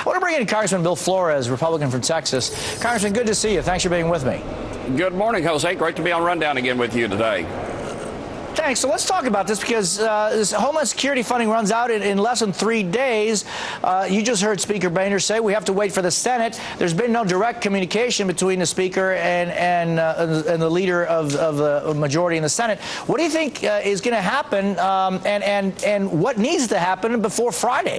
I want to bring in Congressman Bill Flores, Republican from Texas. Congressman, good to see you. Thanks for being with me. Good morning, Jose. Great to be on Rundown again with you today. Thanks. So let's talk about this because this Homeland Security funding runs out in less than 3 days. You just heard Speaker Boehner say we have to wait for the Senate. There's been no direct communication between the Speaker and the leader of the majority in the Senate. What do you think is going to happen and what needs to happen before Friday?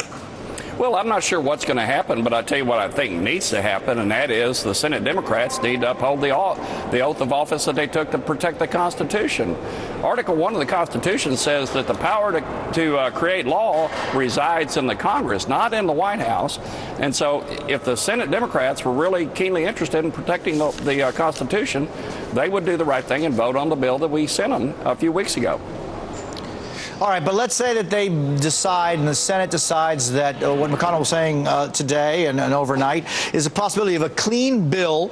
Well, I'm not sure what's going to happen, but I'll tell you what I think needs to happen, and that is the Senate Democrats need to uphold the oath of office that they took to protect the Constitution. Article 1 of the Constitution says that the power to create law resides in the Congress, not in the White House. And so if the Senate Democrats were really keenly interested in protecting the Constitution, they would do the right thing and vote on the bill that we sent them a few weeks ago. All right, but let's say that they decide and the Senate decides that what McConnell was saying today and overnight is a possibility of a clean bill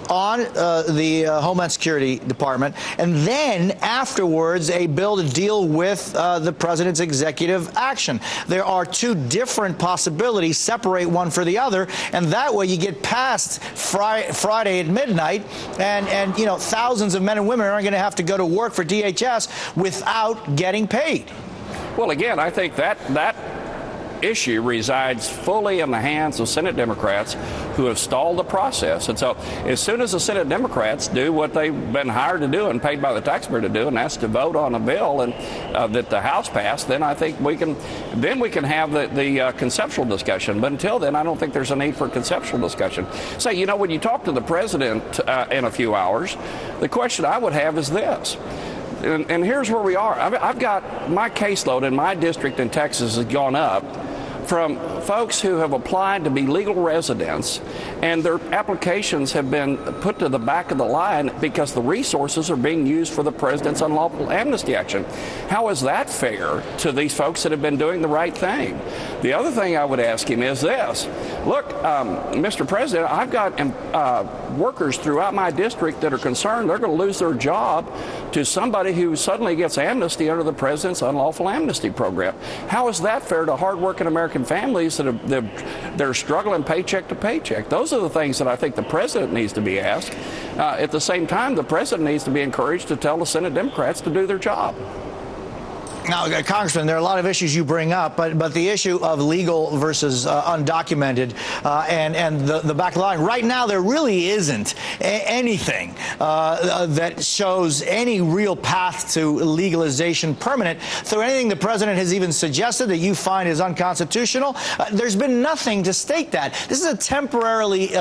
on the Homeland Security Department, and then afterwards a bill to deal with the president's executive action. There are two different possibilities. Separate one for the other, and that way you get past Friday at midnight, and you know, thousands of men and women aren't going to have to go to work for DHS without getting paid. Well, again, I think that issue resides fully in the hands of Senate Democrats who have stalled the process. And so as soon as the Senate Democrats do what they've been hired to do and paid by the taxpayer to do, and that's to vote on a bill and that the House passed, then I think we can have the conceptual discussion. But until then, I don't think there's a need for conceptual discussion. So, you know, when you talk to the president in a few hours, the question I would have is this. And here's where we are. I've got my caseload in my district in Texas has gone up from folks who have applied to be legal residents, and their applications have been put to the back of the line because the resources are being used for the president's unlawful amnesty action. How is that fair to these folks that have been doing the right thing? The other thing I would ask him is this. Look, Mr. President, I've got workers throughout my district that are concerned they're going to lose their job to somebody who suddenly gets amnesty under the president's unlawful amnesty program. How is that fair to hardworking American families that are struggling paycheck to paycheck? Those are the things that I think the president needs to be asked. At the same time, the president needs to be encouraged to tell the Senate Democrats to do their job. Now, Congressman, there are a lot of issues you bring up, but the issue of legal versus undocumented and the back of the line, right now there really isn't anything that shows any real path to legalization permanent through anything the president has even suggested that you find is unconstitutional. There's been nothing to state that. This is a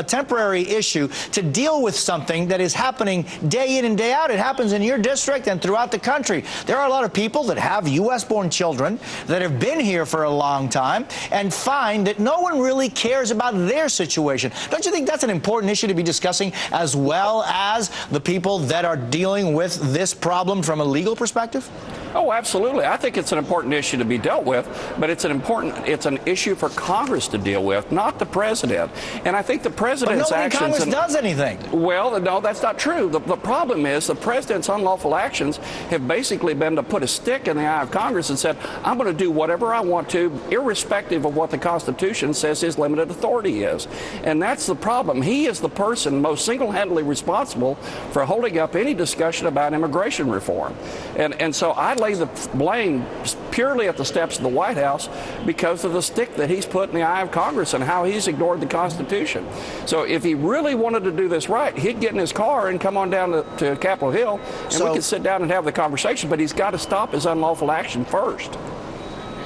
temporary issue to deal with something that is happening day in and day out. It happens in your district and throughout the country. There are a lot of people that have U.S.-born children that have been here for a long time and find that no one really cares about their situation. Don't you think that's an important issue to be discussing, as well as the people that are dealing with this problem from a legal perspective? Oh, absolutely. I think it's an important issue to be dealt with, but it's an issue for Congress to deal with, not the president. And I think the president's actions. But nobody in Congress does anything. Well, no, that's not true. The problem is the president's unlawful actions have basically been to put a stick in the eye of Congress and said, I'm going to do whatever I want to, irrespective of what the Constitution says his limited authority is. And that's the problem. He is the person most single-handedly responsible for holding up any discussion about immigration reform. And so I lay the blame purely at the steps of the White House because of the stick that he's put in the eye of Congress and how he's ignored the Constitution. So if he really wanted to do this right, he'd get in his car and come on down to Capitol Hill, and we could sit down and have the conversation, but he's got to stop his unlawful action first.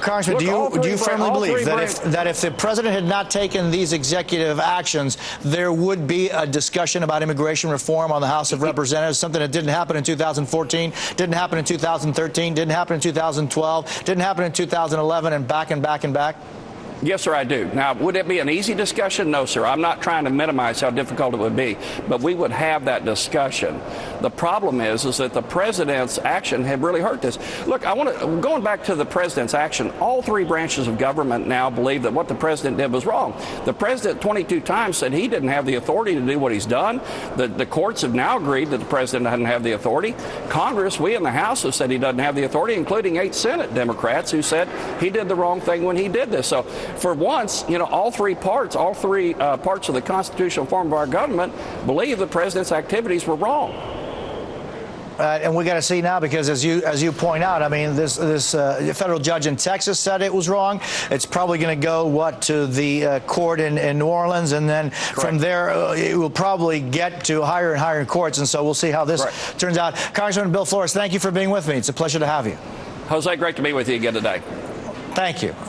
Congressman, do you firmly believe that if the president had not taken these executive actions, there would be a discussion about immigration reform on the House of Representatives, something that didn't happen in 2014, didn't happen in 2013, didn't happen in 2012, didn't happen in 2011, and back and back and back? Yes, sir, I do. Now, would it be an easy discussion? No, sir. I'm not trying to minimize how difficult it would be, but we would have that discussion. The problem is that the president's action had really hurt this. Look, going back to the president's action, all three branches of government now believe that what the president did was wrong. The president 22 times said he didn't have the authority to do what he's done. The courts have now agreed that the president doesn't have the authority. Congress, we in the House, have said he doesn't have the authority, including 8 Senate Democrats who said he did the wrong thing when he did this. So for once, all three parts of the constitutional form of our government believe the president's activities were wrong. And we got to see now, because as you point out, I mean, this federal judge in Texas said it was wrong. It's probably going to go to the court in New Orleans, and then from there it will probably get to higher and higher courts. And so we'll see how this turns out. Congressman Bill Flores, thank you for being with me. It's a pleasure to have you. Jose, great to be with you again today. Thank you.